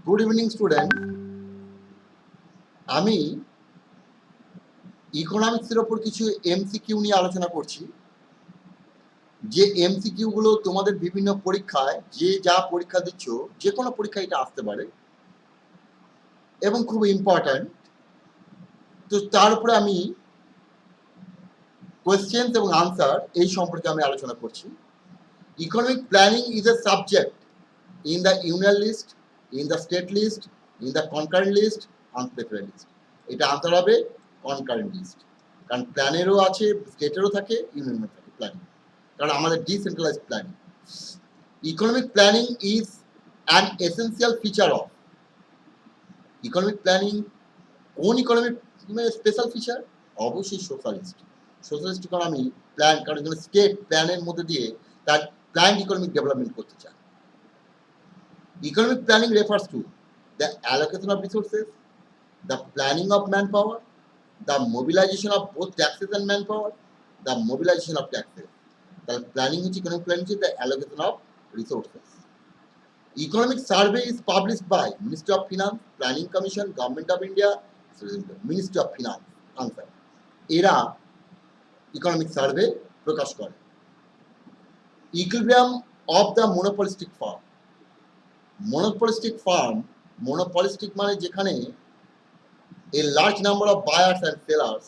Good evening student. আমি ইকোনমিক্সের ওপর কিছু এমসিকিউ নিয়ে আলোচনা করছি, যে এমসিকিউ গুলো তোমাদের বিভিন্ন পরীক্ষায় যে যা পরীক্ষা দিচ্ছ যে কোনো পরীক্ষায় এটা আসতে পারে এবং খুব ইম্পর্ট্যান্ট। তো তার উপরে আমি কোয়েশ্চেন্স এবং আনসার এই সম্পর্কে আমি আলোচনা করছি। Economic planning is a subject in the union list, in the state list, in the concurrent list, unspecified list. এটা আনসার হবে concurrent list, কারণ প্ল্যানেরও আছে, স্টেটেরও থাকে, ইউনিয়নেরও থাকে প্ল্যানিং, কারণ আমাদের decentralised planning. Economic planning is an essential feature of economic planning. কোন economic special feature? অবশ্যই সোশ্যালিস্ট। সোশ্যালিস্ট ইকোনমি প্ল্যান, কারণ স্টেট প্ল্যানের মধ্যে দিয়ে তার প্ল্যান ইকোনমিক ডেভেলপমেন্ট করতে চায়। Economic planning refers to the allocation of resources, the planning of manpower, the mobilization of both taxes and manpower, the mobilization of taxes. The planning is economic planning is the allocation of resources. Economic survey is published by Ministry of Finance, Planning Commission, Government of India, Ministry of Finance. Answer. এরা economic survey প্রকাশ করে। Equilibrium of the monopolistic firm. Monopolistic মানে যেখানে a large number of buyers and sellers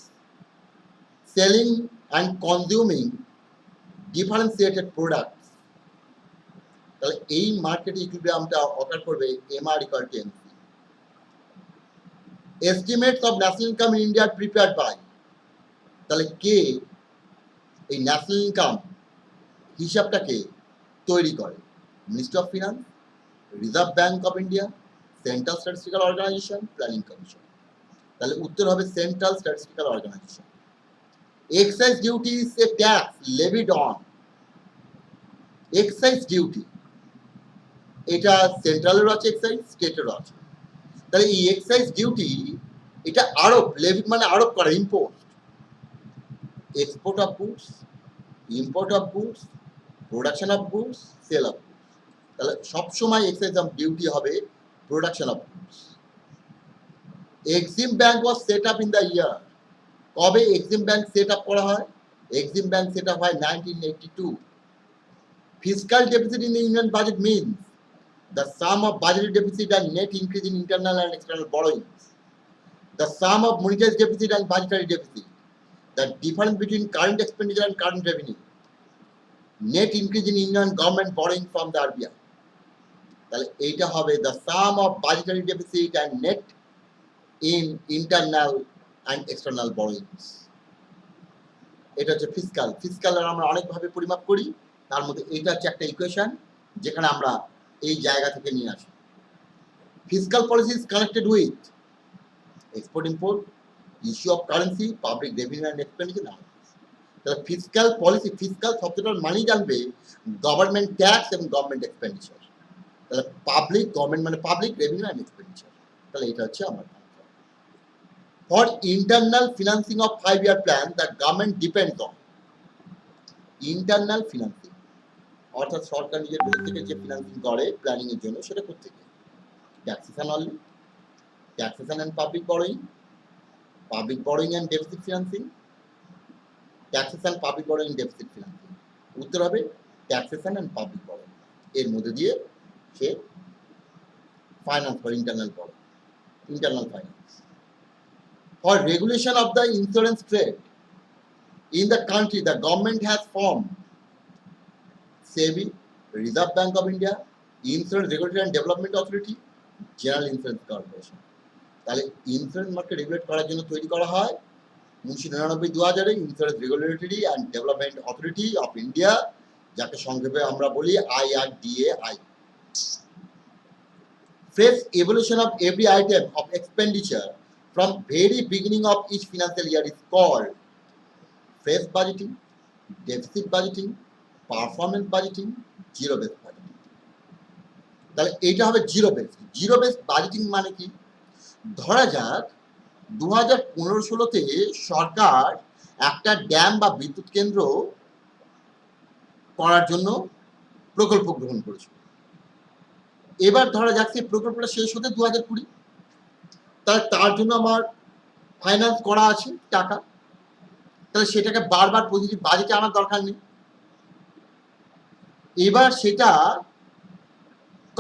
selling and consuming differentiated products, তাহলে এই মার্কেটে ইকুইলিব্রিয়ামটা অকার করবে MR equal to MC. Estimates of national income in India prepared by, তাহলে কে এই national income হিসাবটাকে তৈরি করে? Ministry of Finance, Reserve Bank of India, Central Statistical Organisation, Planning Commission. তাহলে উত্তর হবে Central Statistical Organisation. Excise duty is a tax levied on, excise duty এটা সেন্ট্রালেরও আছে, এক্সাইজ স্টেটেরও আছে। তাহলে এই এক্সাইজ ডিউটি এটা আরোপ, লেভিড মানে আরোপ করা, import, export of goods, import of goods, production of goods, sale of goods. তাহলে সবসময় এক্সাইজ ডিউটি হবে production of goods. EXIM bank was set up in the year, কবে এক্সিম ব্যাংক সেট আপ করা হয়? Exim bank set up হয় 1982। Fiscal deficit in the union budget means the sum of budgetary deficit and net increase in internal and external borrowings, the sum of monetary deficit and budgetary deficit, the difference between current expenditure and current revenue, net increase in union government borrowing from the RBI. তাহলে এইটা হবে the sum of budgetary deficit and net in internal and external borrowings. এটা হচ্ছে fiscal. ফিসকালের আমরা অনেকভাবে পরিমাপ করি, তার মধ্যে এটা হচ্ছে একটা ইকুয়েশন যেখানে আমরা এই জায়গা থেকে নিয়ে আসি। Fiscal policy is connected with export import, issue of currency, public revenue and expenditure. তাহলে ফিসকাল পলিসি, ফিসকাল শব্দটার মানেই জানবে গভর্নমেন্ট ট্যাক্স এবং গভর্নমেন্ট এক্সপেন্ডিচার। তাহলে পাবলিক, গভর্নমেন্ট মানে পাবলিক রেভিনিউ অ্যান্ড এক্সপেন্ডিচার। তাহলে এটা হচ্ছে আমার for internal financing of 5-year plan the government depends on. Internal financing অর্থাৎ সরকার নিজের ভেতর থেকে যে ফিনান্সিং করে প্ল্যানিং এর জন্য, সেটা কোত্থেকে? Taxation only, taxation and public borrowing and deficit financing, taxation, public borrowing, deficit financing। উত্তর হবে ট্যাক্সেশন অ্যান্ড পাবলিক borrowing। এর মধ্যে দিয়ে সে ফাইন্যান্স করে, internal borrowing, internal finance. For regulation of the insurance trade in the country, the government has formed SEBI, Reserve Bank of India, Insurance Regulatory and Development Authority, General Insurance Corporation. তাহলে insurance market regulate করার জন্য তৈরি করা হয় 1999-2000 insurance regulatory and development authority of India, যাকে সংক্ষেপে আমরা বলি IRDAI. Fresh evaluation of every item of expenditure from very beginning of each financial year is called fresh budgeting, deficit budgeting, performance budgeting, zero base budgeting. তাহলে এইটা হবে zero base. Zero base budgeting মানে কি? ধরা যাক 2015-16-তে সরকার একটা dam বা বিদ্যুৎ কেন্দ্র করার জন্য প্রকল্প গ্রহণ করেছিল। এবার ধরা যাক সেই প্রকল্পটা শেষ হতে 2020, তাহলে তার জন্য আমার ফাইন্যান্স করা আছে টাকা, তাহলে সেটাকে বারবার পজিটিভ বাজেটে আনার দরকার নেই। এবার সেটা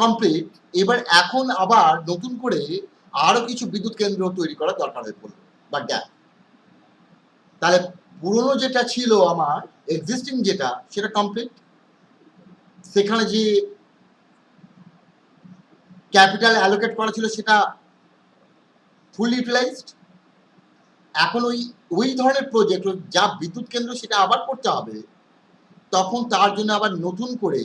কমপ্লিট, এবার এখন আবার নতুন করে আরো কিছু বিদ্যুৎ কেন্দ্র তৈরি করার দরকার হয়ে পড়লো বা গ্যাপ। তাহলে পুরনো যেটা ছিল আমার এক্সিস্টিং যেটা সেটা কমপ্লিট, সেখানে যে ক্যাপিটাল অ্যালোকেট করা ছিল সেটা ফুল ইউটিলাইজড। এখন ওই ধরনের প্রজেক্ট যা বিদ্যুৎ কেন্দ্র সেটা আবার করতে হবে, তখন তার জন্য আবার নতুন করে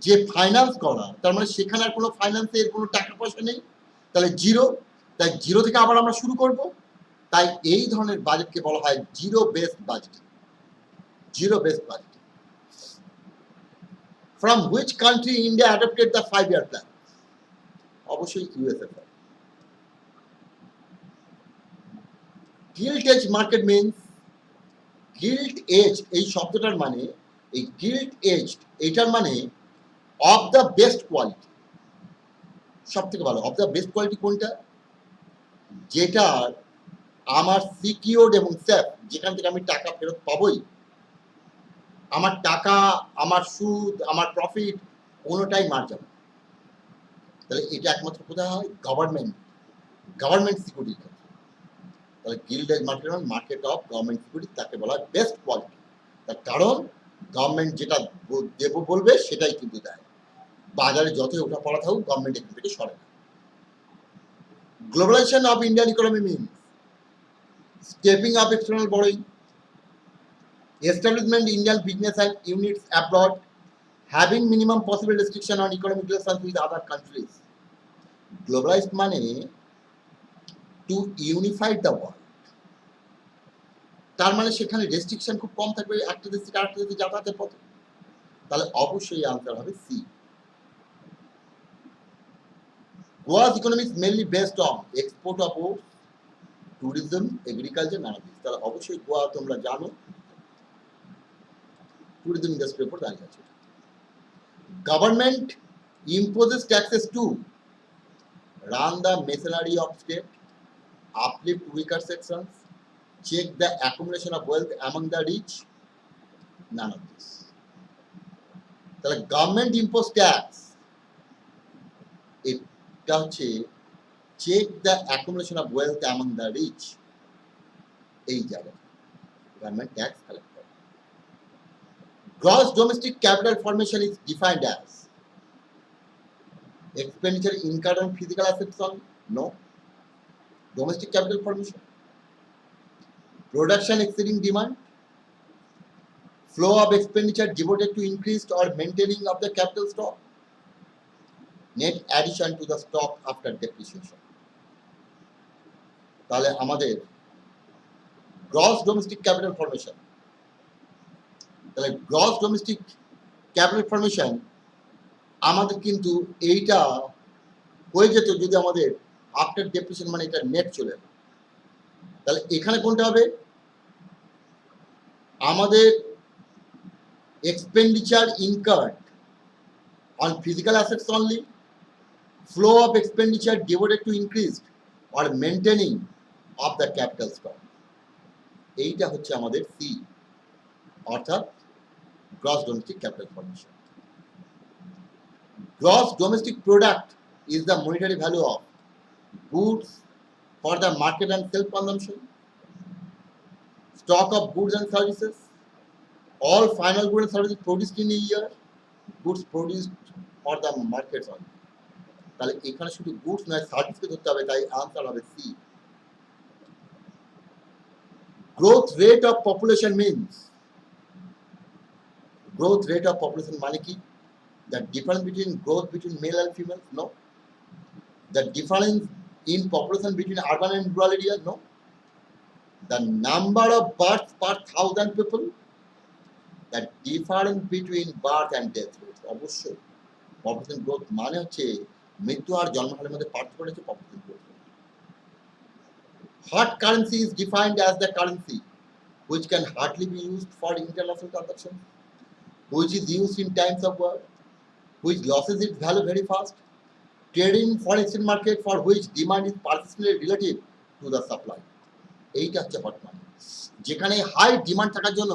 যে ফাইন্যান্স করা, তার মানে সেখানে আর কোনো ফাইন্যান্সের কোনো টাকা পয়সা নেই, তাহলে জিরো। তাই জিরো থেকে আবার আমরা শুরু করব। তাই এই ধরনের বাজেটকে বলা হয় zero based budget. Zero based budget. From which country India adopted the 5-year plan? অবশ্যই USA. Gilt edge market means, gilt edge এই শব্দটার মানে, এই গিল্ট এজ এইটার মানে অফ দ্য বেস্ট কোয়ালিটি, সব থেকে ভালো। অফ দ্য বেস্ট কোয়ালিটি কোনটা? যেটার আমার সিকিউরড এবং সেফ, যেখান থেকে আমি টাকা ফেরত পাবোই, আমার টাকা, আমার সুদ, আমার প্রফিট কোনোটাই মার যাবে। তাহলে এটা একমাত্র কোথায় হয়? গভর্নমেন্ট সিকিউরিটির ক্ষেত্রে। তাহলে গিল্ড এজ মার্কেট মানে মার্কেট অফ গভর্নমেন্ট সিকিউরিটি, তাকে বলা হয় বেস্ট কোয়ালিটি। তার কারণ গভর্নমেন্ট যেটা দেবো বলবে সেটাই কিন্তু দেয়। বাজারে যতই ওঠা পড়া থাকুক, গভর্নমেন্ট এখান থেকে সরে না। Globalization of Indian economy means stepping up external borrowing, establishment Indian business and units abroad, having minimum possible restriction on economic relations with other countries. Globalized মানে to unify the world, তার মানে সেখানে restriction খুব কম থাকবে একটা দেশ থেকে আরেকটা দেশে যাতায়াতের পথে। তাহলে অবশ্যই আনসার হবে C. Goa's economy is mainly based on export of goods, tourism, agriculture, নানা কিছু। তাহলে অবশ্যই গোয়া তোমরা জানো ট্যুরিজম ইন্ডাস্ট্রির উপর দাঁড়িয়ে আছে। Government imposes taxes to run the machinery of state, uplift weaker sections, check the accumulation of wealth among the rich, none of this. তাহলে গভর্নমেন্ট ইম্পোজ ট্যাক্স, এটা হচ্ছে check the accumulation of wealth among the rich, এই জায়গায় government tax collect করে। Gross domestic capital formation is defined as expenditure incurred on physical assets on no domestic capital formation, production exceeding demand, flow of expenditure devoted to increased or maintaining of the capital stock, net addition to the stock after depreciation. তাহলে আমাদের gross domestic capital formation, তাহলে gross domestic capital formation আমাদের কিন্তু এইটা হয়ে যেত যদি আমাদের আফটার ডেপ্রিসিয়েশন মানে এটা নেট চলে। তাহলে এখানে কোনটা হবে? আমাদের expenditure incurred on physical assets only, flow of expenditure devoted to increased or maintaining of the capital stock, এইটা হচ্ছে আমাদের সি, অর্থাৎ gross domestic capital formation. Gross domestic product is the monetary value of goods for the market and self-consumption, stock of goods and services, all final goods and services produced in a year, goods produced for the market only. তাহলে এখানে শুধু goods নয় সার্ভিসকে ধরতে হবে, তাই answer হবে C. Growth rate of population means, growth rate of population মানে কি? The difference between growth between male and female? No. The difference in population between urban and rural areas? No. The number of births per 1,000 people? The difference between birth and death rate? অবশ্যই population growth মানে হচ্ছে মৃত্যু আর জন্মহারের মধ্যে পার্থক্য হচ্ছে population growth. What currency is defined as the currency which can hardly be used for international transactions, which is used in times of war, which loses its value very fast. Trading foreign exchange market for which demand is persistently relative to the supply. এইটা হচ্ছে hot মানি, যেখানে high demand থাকার জন্য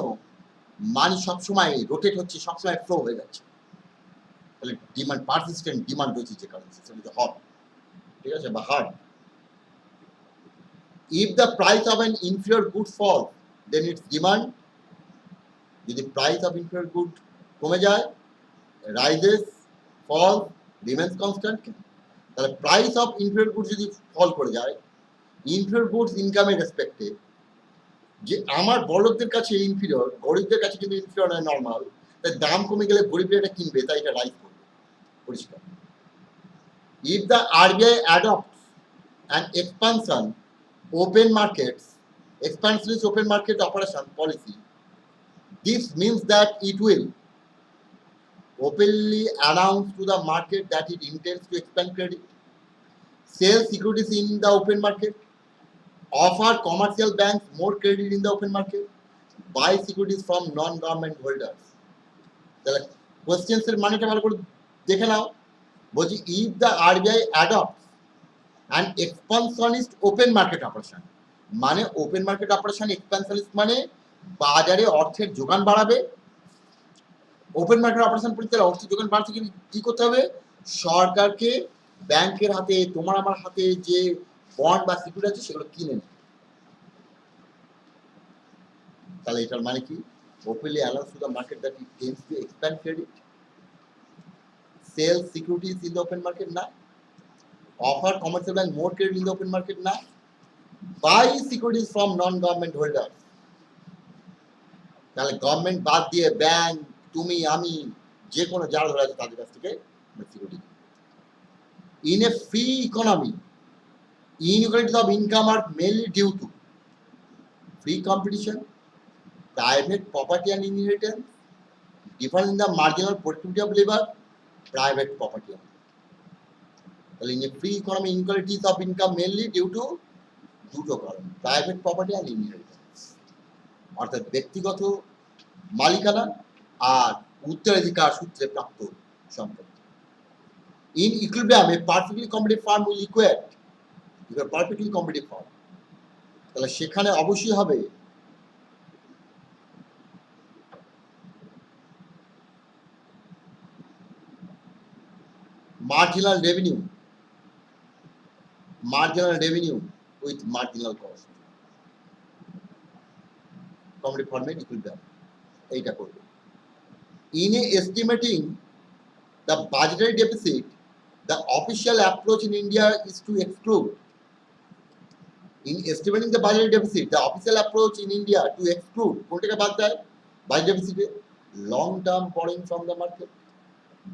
মানি সবসময় rotate হচ্ছে, সবসময় flow হয়ে যাচ্ছে। তাহলে ডিমান্ড পারসিস্টেন্ট ডিমান্ড রয়েছে যে কারেন্সি, সেটা হচ্ছে হট, ঠিক আছে, বা hard. If the price of an inferior good falls, then its demand, যদি প্রাইস অফ ইনফিরিয়র গুড কমে যায়, রাইজেস, ফল, রিমেন্স কনস্ট্যান্ট। তাহলে প্রাইস অফ ইনফিরিয়র গুড যদি ফল করে যায়, ইনফিরিয়র গুডস ইনকামের রেসপেক্টে, যে আমার বড়লোকদের কাছে ইনফিরিয়র, গরিবদের কাছে কিন্তু ইনফিরিয়র নয়, নর্মাল, তাই দাম কমে গেলে গরিবরা এটা কিনবে, তাই এটা রাইজ করবে, পরিষ্কার। If the RBI adopts an open markets, expansionist open market operation policy, this means that it will openly announce to the market that it intends to expand credit, sell securities in the open market, offer commercial banks more credit in the open market, buy securities from non-government holders. তাহলে questions এর মানেটা ভালো করে দেখে নাও। বলছি if the RBI adopts an expansionist open market operation, মানে open market operation, এক্সপানশনিস্ট মানে বাজারে অর্থের যোগান বাড়াবে। ওপেন মার্কেট অপারেশন করতে গেলে অর্থের যোগান বাড়াতে গেলে কি করতে হবে? সরকারকে ব্যাংকের হাতে, তোমার আমার হাতে যে বন্ড বা সিকিউরিটি আছে সেগুলো কিনে নেবে। তাহলে এটার মানে কি? openly allows to the market that it tends to expand credit, sell securities in the open market, না। offer commercial bank more credit in the open market, না। buy securities from non-government holders, তাহলে government বাদ দিয়ে bank, তুমি, আমি, যে কোনো যারা ধরা আছে তাদের কাছ থেকে security. in a free economy, inequalities of income are mainly due to free competition, private property and inheritance, difference in the marginal productivity of labor, private property. তাহলে in a free economy, inequalities of income mainly due to দুটো কারণ, private property আর inheritance, অর্থাৎ ব্যক্তিগত মালিকানা আর উত্তরাধিকার সূত্রে প্রাপ্ত সম্পত্তি। In equilibrium, a perfectly competitive firm will equate, perfectly competitive firm, তাহলে সেখানে অবশ্যই হবে marginal revenue with marginal cost, competitive firm এর equilibrium এইটা করবে। In estimating the budgetary deficit, the official approach in India is to exclude. In estimating the budgetary deficit, the official approach in India to exclude, কোনটাকে বাদ দেয় budget deficit? long term borrowing from the market,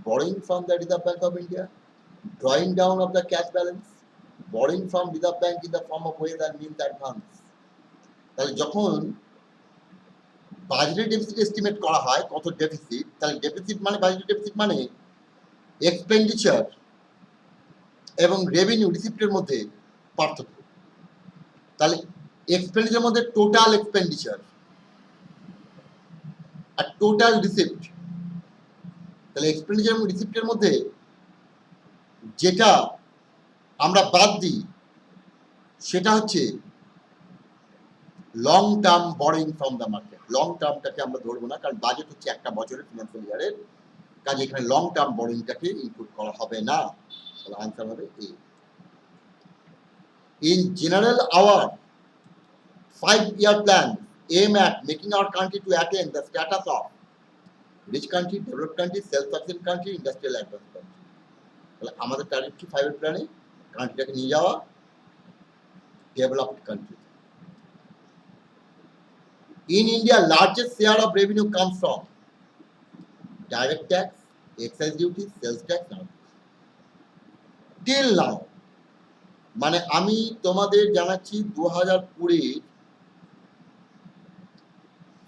borrowing from the Reserve Bank of India, drawing down of the cash balance, borrowing from Reserve Bank in the form of ways and means advance. তাহলে যখন বাজেটের deficit estimate করা হয় কত deficit, তাহলে deficit মানে, বাজেটের deficit মানে এক্সপেন্ডিচার এবং রেভিনিউ রিসিপ্টের মধ্যে পার্থক্য। তাহলে এক্সপেন্ডিচার মধ্যে টোটাল এক্সপেন্ডিচার আর টোটাল রিসিপ্ট, তাহলে এক্সপেন্ডিচার এবং রিসিপ্টের মধ্যে যেটা আমরা বাদ দিই সেটা হচ্ছে long term borrowing from the market. Long টার্মটাকে আমরা ধরবো না, কারণ বাজেট হচ্ছে একটা বছরের, ফিনান্সিয়াল ইয়ারের, কাজে এখানে লং টার্ম বরোইংটাকে ইনক্লুড করা হবে না। তাহলে আনসার হবে এ। In general, our 5-year plan aim at making our country to attain the status of rich country, developed country, self-sufficient country, industrial advanced country. তাহলে আমাদের টার্গেট কি 5 এর প্ল্যানে? কান্ট্রিটাকে নিয়ে যাওয়া developed country. In India, largest share of revenue comes from direct tax, excise duty, sales tax, till now। মানে আমি তোমাদের জানাচ্ছি 2020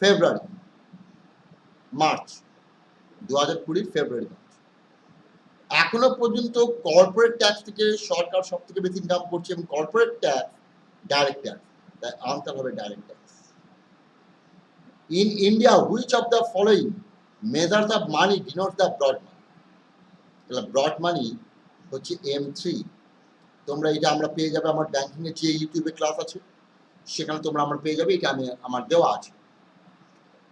ফেব্রুয়ারি মার্চ, 2020 ফেব্রুয়ারি মার্চ এখনো পর্যন্ত কর্পোরেট ট্যাক্স থেকে সরকার সব থেকে বেশি ইনকাম করছে, এবং কর্পোরেট ট্যাক্স, ডাইরেক্ট ট্যাক্স, তাই আনসার হবে direct tax. In India, which of the following measures of money denotes the broad money? তাহলে ব্রড মানি হচ্ছে M3। তোমরা এটা আমরা পেয়ে যাবে আমার ব্যাংকিংয়ের যে ইউটিউবে ক্লাস আছে সেখানে তোমরা আমার পেয়ে যাবে, এটা আমার দেওয়া আছে।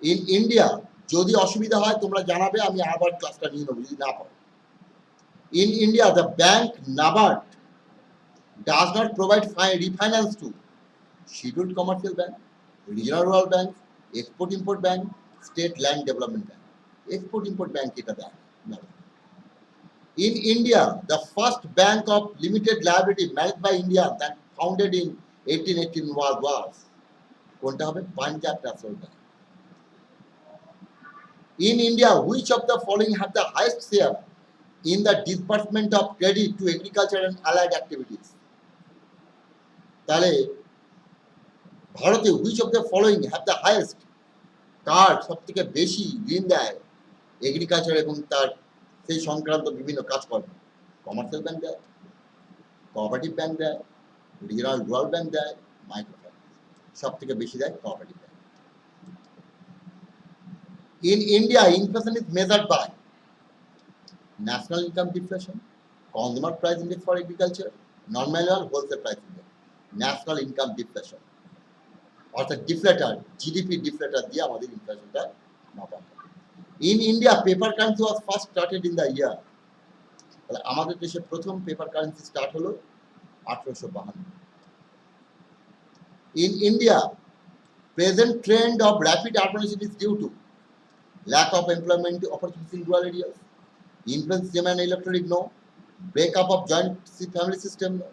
ইন ইন্ডিয়া যদি অসুবিধা হয় তোমরা জানাবে, আমি আবার ক্লাসটা নিয়ে নেবো যদি না পারো। In India the bank NABARD does not provide refinance to scheduled commercial bank, regional rural bank, export import bank, state land development bank. Export import bank এটা দেয় না। In India, the first bank of limited liability managed by India that founded in 1818 was কোনটা হবে? Punjab National Bank. In India, which of the following have the highest share in the disbursement of credit to agriculture and allied activities? তাহলে ভারতে which of the following have the highest, কার সব থেকে বেশি ঋণ দেয় agriculture এবং তার সেই সংক্রান্ত বিভিন্ন কাজকর্ম? কমার্শিয়াল ব্যাংক দেয়, কোঅপারেটিভ ব্যাংক দেয়, রিজিনাল রুরাল ব্যাংক দেয়, মাইক্রো ফাইন্যান্স। সব থেকে বেশি দেয় cooperative bank. In India, inflation is measured by national income deflation, consumer price index for agriculture, non-manual wholesale price index, national income deflation। অর্থাৎ ডিফ্লেটার, GDP ডিফ্লেটার দিয়ে আমাদের ইনফ্লেশনটা মাপা হয়। In India paper currency was first started in the year, তাহলে আমাদের দেশে প্রথম পেপার কারেন্সি স্টার্ট হলো 1852। In India present trend of rapid urbanization is due to lack of employment opportunities in rural areas, influence and electorate no, breakup of joint family system no,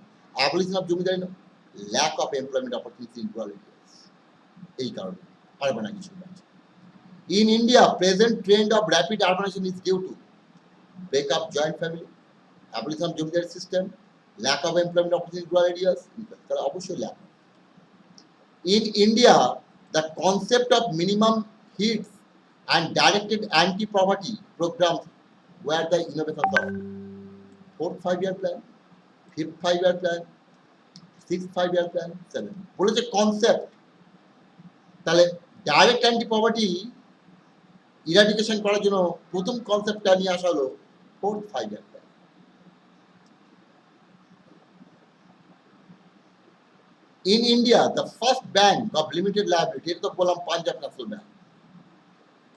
abolition of jomidari no, lack of employment opportunities in rural areas, এই কারণে urbanization হচ্ছে। In India, present trend of rapid urbanization is due to breakup joint family, abolition of jomidari system, lack of employment opportunities in rural areas, তাহলে অবশ্যই lack। In India, the concept of minimum heats and directed anti-poverty programs were the innovations of 4th 5-year plan, 5th 5-year plan, 6th 5-year plan, 7 বলেছে concept. তাহলে direct anti poverty eradication করার জন্য প্রথম কনসেপ্টটা নিয়ে আসা হলো 4th 5-year plan। In India, the first bank of limited liability, এটা তো বললাম Punjab national bank.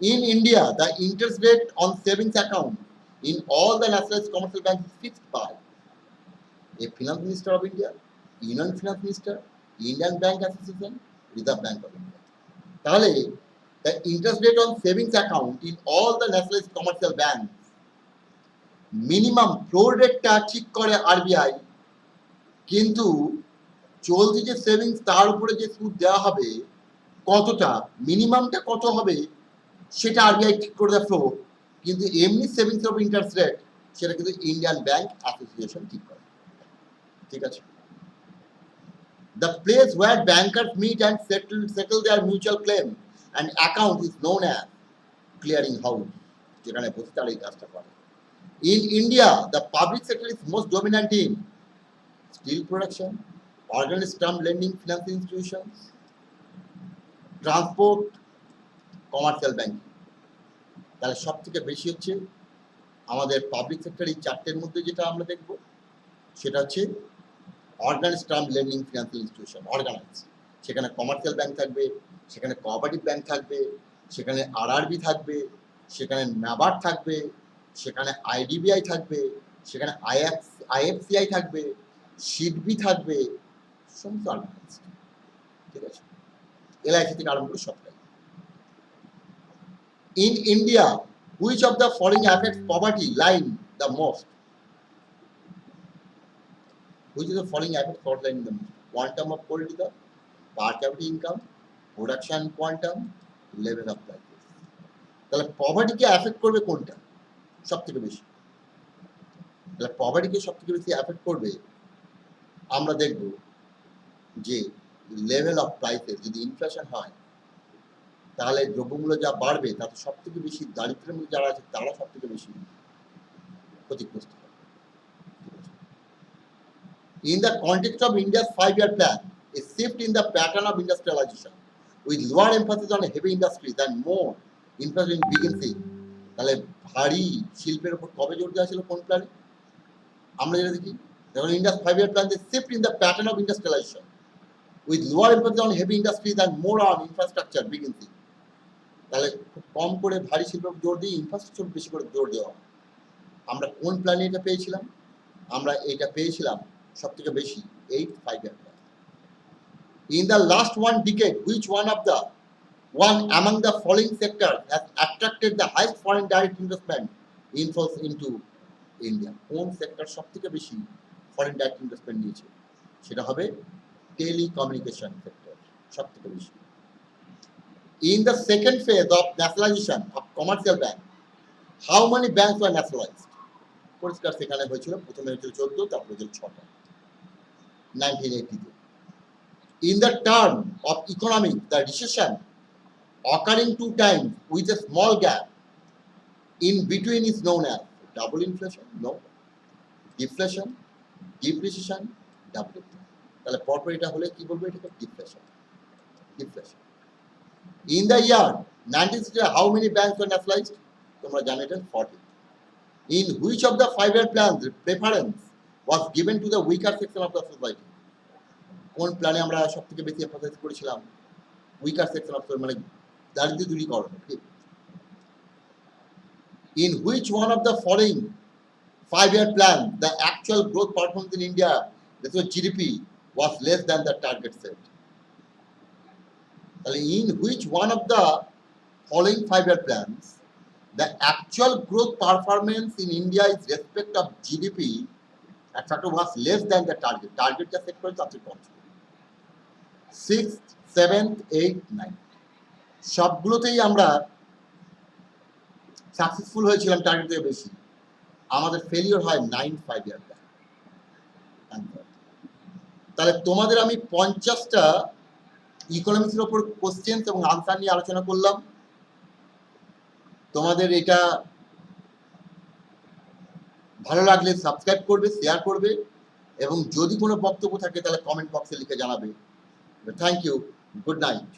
In India, the interest rate on savings account in all the nationalized commercial banks is fixed by a Finance Minister of India, Union Finance Minister, Indian Bank Association, Reserve Bank of India. তাহলে the interest rate on savings account in all the nationalized commercial banks minimum floor rate-টা ঠিক করে RBI, কিন্তু চলতি যে savings তার উপরে যে সুদ দেওয়া হবে কতটা, মিনিমামটা কত হবে সেটা আরবিআই ঠিক করে দেয় ফ্লোর, কিন্তু এমনি সেভিংস অফ ইন্টারেস্ট রেট সেটা কিন্তু ইন্ডিয়ান ব্যাংক অ্যাসোসিয়েশন ঠিক করে। ঠিক আছে। The place where bankers meet and settle their mutual claim and account is known as clearing house, যেখানে বসে তারা এই কাজটা করে। In India the public sector is most dominant in steel production, organized term lending financial institutions, transport, commercial banking। তাহলে সব থেকে বেশি হচ্ছে আমাদের পাবলিক সেক্টর এই চারটের মধ্যে যেটা আমরা দেখব সেটা হচ্ছে organized term lending financial institution, organize. সেখানে কমার্শিয়াল ব্যাংক থাকবে, সেখানে কোঅপারেটিভ ব্যাংক থাকবে, সেখানে আরআরবি থাকবে, সেখানে NABARD থাকবে, সেখানে আইডিবিআই থাকবে, সেখানে আইএফসিআই থাকবে, সিডবি থাকবে, সমস্ত অর্গানাইজড। ঠিক আছে। এলআইসি থেকে আরম্ভ করে সবটাই। In India, which of the following affects poverty line the most? Which of the following affects poverty line the most? Quantum of poor to the per capita income, production quantum, level of prices. তাহলে পভার্টিকে affect করবে কোনটা সব থেকে বেশি? তাহলে পভার্টিকে সব থেকে বেশি অ্যাফেক্ট করবে আমরা দেখব যে লেভেল অফ প্রাইসেস। যদি ইনফ্লেশন হয় তাহলে দ্রব্যমূল্য যা বাড়বে তাতে সব থেকে বেশি দারিদ্র্যের মধ্যে যারা আছে তারা সব থেকে বেশি ক্ষতিগ্রস্ত হবে। In the context of India's 5-year plan, a shift in the pattern of industrialization with lower emphasis on heavy industries and more emphasis in big and see, তাহলে ভারী শিল্পের উপর কবে জোর দেওয়া ছিল কোন প্ল্যানে? আমরা যেটা দেখি, যেমন Indus 5-year plan, they shift in the pattern of industrialization with lower emphasis on heavy industries and more on infrastructure, begin see. তাহলে খুব কম করে ভারী শিল্পের জোর দিয়ে ইনফ্রাস্ট্রাকচার বেশি করে জোর দেওয়া। আমরা কোন প্ল্যানে এটা পেয়েছিলাম? আমরা এটা পেয়েছিলাম সবথেকে বেশি 8-5-year plan. In the last one decade, which one among the following sectors has attracted the highest foreign direct investment inflows into India? কোন সেক্টর সবথেকে বেশি ফরেন ডাইরেক্ট ইনভেস্টমেন্ট নিয়েছে? সেটা হবে টেলিকমিউনিকেশন সেক্টর, সবথেকে বেশি। In the second phase of nationalization of commercial bank, how many banks were nationalized? পরিষ্কার সেখানে হয়েছিল, প্রথমে হয়েছিল 14, তারপরে হয়েছিল 6টা 1980-তে। In the term of economic, the recession occurring 2 times with a small gap in between is known as double inflation, no, deflation, depreciation, double inflation. তাহলে পরপর এটা হলে কি বলবো? এটাকে deflation. In the year 1960, how many banks were nationalized? তোমরা জানো এটা 40. In which of the 5-year plans preference was given to the weaker section of the society? কোন প্ল্যানে আমরা সবথেকে বেশি এমফাসাইজ করেছিলাম উইকার সেকশন অফ, মানে দারিদ্র্য দূরীকরণ? In which one of the following 5-year plan the actual growth performance in India, that was GDP, was less than the target set? In which one of the following 5-year plans the actual growth performance in India is respect of GDP was less than the target? Targetটা set করে তাতে কম ছিল। 6th, 7th, 8th, 9th সবগুলোতেই আমরা successful হয়েছিলাম target থেকে বেশি। আমাদের ফেলিওর হয় 9-5-year plan। তাহলে তোমাদের আমি 50টা ইকোনমিক্সের উপর কোশ্চেন এবং আনসার নিয়ে আলোচনা করলাম। তোমাদের এটা ভালো লাগলে সাবস্ক্রাইব করবে, শেয়ার করবে, এবং যদি কোনো বক্তব্য থাকে তাহলে কমেন্ট বক্সে লিখে জানাবে। Thank you, good night.